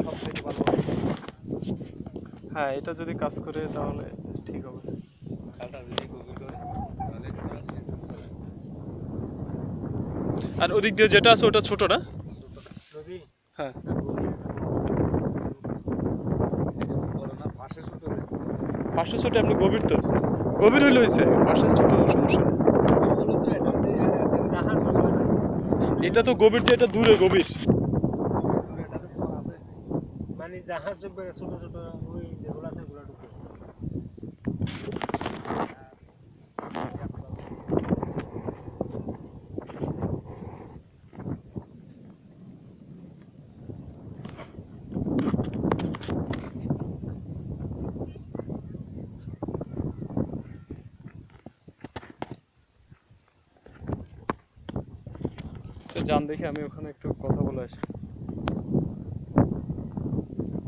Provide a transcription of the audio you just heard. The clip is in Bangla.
সবথেকে ভালো। হ্যাঁ, এটা যদি কাজ করে তাহলে ঠিক হবে। খালটা যদি গভীর করে তাহলে আর ওদিক দিয়ে যেটা আছে ওটা ছোট না? নদী হ্যাঁ, বড় না, পাশে ছোট রে। পাশে ছোট এমনি গভীর তো, গভীর হইলে হয়েছে, পাশে ছোট সমস্যা নেই। বলো তো এটা যে জাহাজ যেগুলো না, এটা তো গভীর যে, এটা দূরে গভীর। দূরে একটা তো চর আছে, মানে জাহাজ ঢুকবে ছোট ছোট ওই যেগুলো আছে ওগুলো ঢুকবে। আচ্ছা যান দেখি, আমি ওখানে একটু কথা বলে আসি।